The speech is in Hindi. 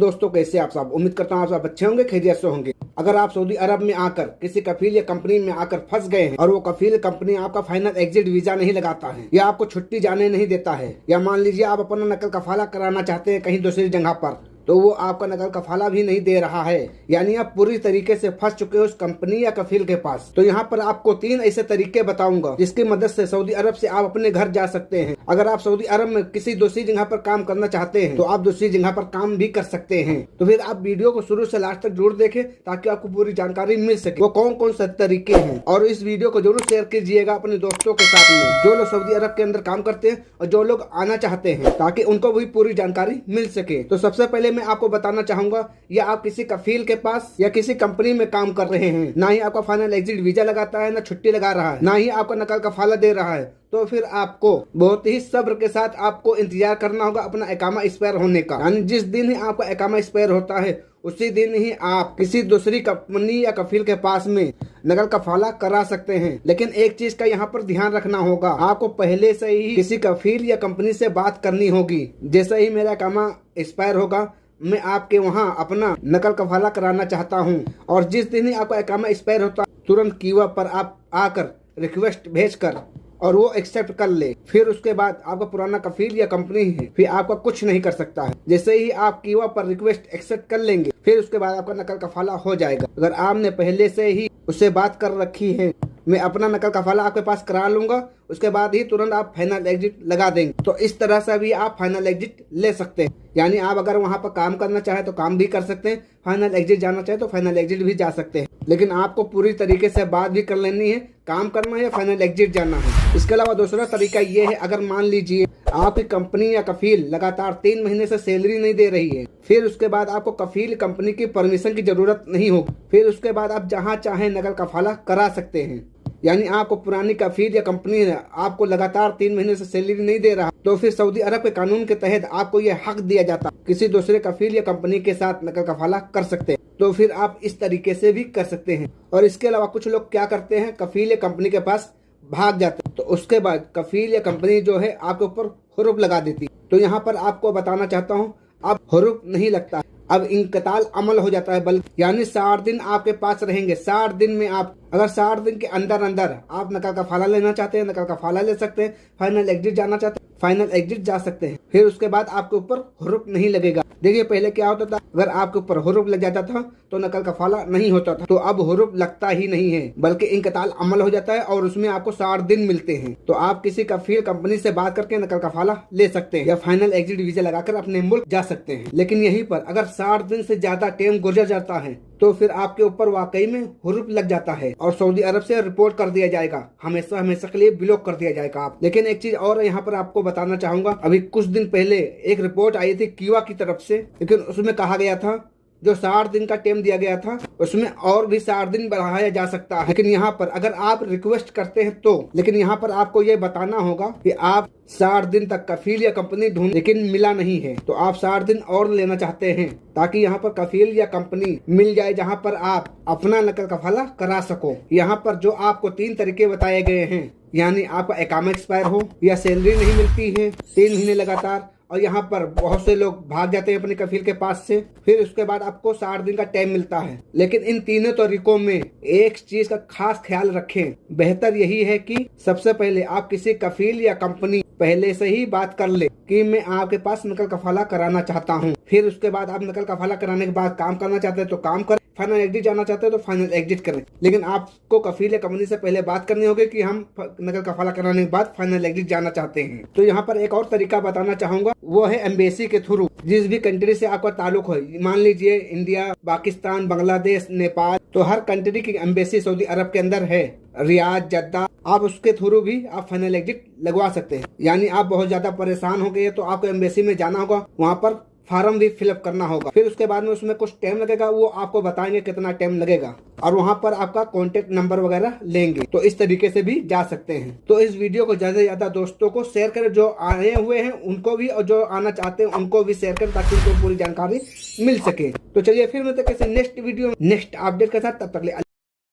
दोस्तों, कैसे आप सब? उम्मीद करता हूँ आप सब अच्छे होंगे, खैरियत से होंगे। अगर आप सऊदी अरब में आकर किसी कफील या कंपनी में आकर फंस गए हैं और वो कफील कंपनी आपका फाइनल एग्जिट वीजा नहीं लगाता है या आपको छुट्टी जाने नहीं देता है, या मान लीजिए आप अपना नकल कफाला कराना चाहते हैं कहीं दूसरी जगह पर, तो वो आपका नकल कफाला भी नहीं दे रहा है, यानी आप पूरी तरीके से फंस चुके हो उस कंपनी या कफील के पास। तो यहाँ पर आपको 3 ऐसे तरीके बताऊंगा जिसकी मदद से सऊदी अरब से आप अपने घर जा सकते हैं। अगर आप सऊदी अरब में किसी दूसरी जगह पर काम करना चाहते हैं तो आप दूसरी जगह पर काम भी कर सकते हैं। तो फिर आप वीडियो को शुरू से लास्ट तक जरूर देखें ताकि आपको पूरी जानकारी मिल सके वो कौन कौन से तरीके हैं। और इस वीडियो को जरूर शेयर कीजिएगा अपने दोस्तों के साथ में जो लोग सऊदी अरब के अंदर काम करते हैं और जो लोग आना चाहते हैं, ताकि उनको भी पूरी जानकारी मिल सके। तो सबसे पहले मैं आपको बताना चाहूंगा, या आप किसी कफील के पास या किसी कंपनी में काम कर रहे हैं, ना ही आपका फाइनल एग्जिट वीजा लगाता है, ना छुट्टी लगा रहा है, ना ही आपका नकल कफाला दे रहा है, तो फिर आपको बहुत ही सब्र के साथ आपको इंतजार करना होगा अपना इकामा एक्सपायर होने का। यानी जिस दिन ही आपका इकामा एक्सपायर होता है उसी दिन ही आप किसी दूसरी कंपनी या कफील के पास में नकल कफाला करा सकते हैं। लेकिन एक चीज का यहाँ पर ध्यान रखना होगा, आपको पहले से ही किसी कफील या कंपनी से बात करनी होगी। जैसे ही मेरा इकामा एक्सपायर होगा मैं आपके वहाँ अपना नकल कफाला कराना चाहता हूँ, और जिस दिन ही आपका इकामा एक्सपायर होता है तुरंत कीवा पर आप आकर रिक्वेस्ट भेजकर और वो एक्सेप्ट कर ले। फिर उसके बाद आपका पुराना कफील या कंपनी है फिर आपका कुछ नहीं कर सकता है। जैसे ही आप कीवा पर रिक्वेस्ट एक्सेप्ट कर लेंगे फिर उसके बाद आपका नकल कफाला हो जाएगा। अगर आपने पहले से ही उससे बात कर रखी है मैं अपना नकल कफाला आपके पास करा लूंगा, उसके बाद ही तुरंत आप फाइनल एग्जिट लगा देंगे, तो इस तरह से भी आप फाइनल एग्जिट ले सकते हैं। यानी आप अगर वहां पर काम करना चाहे तो काम भी कर सकते हैं, फाइनल एग्जिट जाना चाहे तो फाइनल एग्जिट भी जा सकते हैं। लेकिन आपको पूरी तरीके से बात भी कर लेनी है, काम करना है या फाइनल एग्जिट जाना है। इसके अलावा दूसरा तरीका ये है, अगर मान लीजिए आपकी कंपनी या कफील लगातार 3 महीने से सैलरी नहीं दे रही है, फिर उसके बाद आपको कफील कंपनी की परमिशन की जरूरत नहीं होगी, फिर उसके बाद आप जहां चाहें नकल कफाला करा सकते हैं। यानी आपको पुरानी कफील या कंपनी आपको लगातार 3 महीने से सैलरी नहीं दे रहा, तो फिर सऊदी अरब के कानून के तहत आपको यह हक दिया जाता किसी दूसरे कफील या कंपनी के साथ नकल कफाला कर सकते हैं। तो फिर आप इस तरीके से भी कर सकते हैं। और इसके अलावा कुछ लोग क्या करते हैं, कफील या कंपनी के पास भाग जाते हैं, तो उसके बाद कफील या कंपनी जो है आपके ऊपर हुरूफ लगा देती। तो यहाँ पर आपको बताना चाहता हूँ, अब हुरूफ नहीं लगता, अब इंकताल अमल हो जाता है। बल्कि यानी 60 दिन आपके पास रहेंगे। 60 दिन में आप अगर 60 दिन के अंदर अंदर आप नकल कफाला लेना चाहते हैं नकल कफाला ले सकते हैं, फाइनल एग्जिट जाना चाहते हैं फाइनल एग्जिट जा सकते हैं। फिर उसके बाद आपके ऊपर हुरूफ नहीं लगेगा। देखिए पहले क्या होता था, अगर आपके ऊपर हुरूफ लग जाता था तो नकल कफाला नहीं होता था, तो अब हुरूफ लगता ही नहीं है बल्कि इंकताल अमल हो जाता है और उसमें आपको 60 दिन मिलते हैं। तो आप किसी कफील कंपनी से बात करके नकल कफाला ले सकते हैं या फाइनल एग्जिट वीजा लगाकर अपने मुल्क जा सकते हैं। लेकिन यहीं पर अगर 60 दिन से ज्यादा टाइम गुजर जाता है तो फिर आपके ऊपर वाकई में हुरूफ लग जाता है और सऊदी अरब से रिपोर्ट कर दिया जाएगा, हमेशा हमेशा के लिए ब्लॉक कर दिया जाएगा आप। लेकिन एक चीज और यहाँ पर आपको बताना चाहूंगा, अभी कुछ दिन पहले एक रिपोर्ट आई थी कीवा की तरफ से, लेकिन उसमें कहा गया था जो 60 दिन का टाइम दिया गया था उसमें और भी 60 दिन बढ़ाया जा सकता है। लेकिन यहाँ पर अगर आप रिक्वेस्ट करते हैं तो, लेकिन यहाँ पर आपको ये बताना होगा कि आप 60 दिन तक कफील या कंपनी ढूंढ लेकिन मिला नहीं है, तो आप 60 दिन और लेना चाहते हैं ताकि यहाँ पर कफील या कंपनी मिल जाए जहाँ पर आप अपना नकल कफाला करा सको। यहाँ पर जो आपको 3 तरीके बताए गए हैं, यानी आपका इकामा एक्सपायर हो या सैलरी नहीं मिलती है 3 महीने लगातार, और यहाँ पर बहुत से लोग भाग जाते हैं अपने कफील के पास से, फिर उसके बाद आपको 60 दिन का टाइम मिलता है। लेकिन इन तीनों तरीकों में एक चीज का खास ख्याल रखें, बेहतर यही है कि सबसे पहले आप किसी कफील या कंपनी पहले से ही बात कर ले कि मैं आपके पास नकल कफाला कराना चाहता हूँ। फिर उसके बाद आप नकल कफाला कराने के बाद काम करना चाहते हैं तो काम करें, फाइनल एग्जिट जाना चाहते हैं तो फाइनल एग्जिट करें। लेकिन आपको कफील या कंपनी से पहले बात करनी होगी कि हम नकल कफाला कराने के बाद फाइनल एग्जिट जाना चाहते हैं। तो यहाँ पर एक और तरीका बताना चाहूंगा, वो है एम्बेसी के थ्रू। जिस भी कंट्री से आपका ताल्लुक हो, मान लीजिए इंडिया, पाकिस्तान, बांग्लादेश, नेपाल, तो हर कंट्री की एम्बेसी सऊदी अरब के अंदर है, रियाद, जद्दा, आप उसके थ्रू भी आप फाइनल एग्जिट लगवा सकते हैं। यानी आप बहुत ज्यादा परेशान हो गए तो आपको एम्बेसी में जाना होगा, वहाँ पर फार्म भी फिलअप करना होगा, फिर उसके बाद में उसमें कुछ टाइम लगेगा, वो आपको बताएंगे कितना टाइम लगेगा और वहाँ पर आपका कॉन्टेक्ट नंबर वगैरह लेंगे। तो इस तरीके से भी जा सकते हैं। तो इस वीडियो को ज्यादा से ज्यादा दोस्तों को शेयर करें, जो आए हुए हैं उनको भी और जो आना चाहते हैं उनको भी शेयर करें ताकि उनको पूरी जानकारी मिल सके। तो चलिए फिर मिलते हैं किसी नेक्स्ट वीडियो नेक्स्ट अपडेट के साथ, तब तक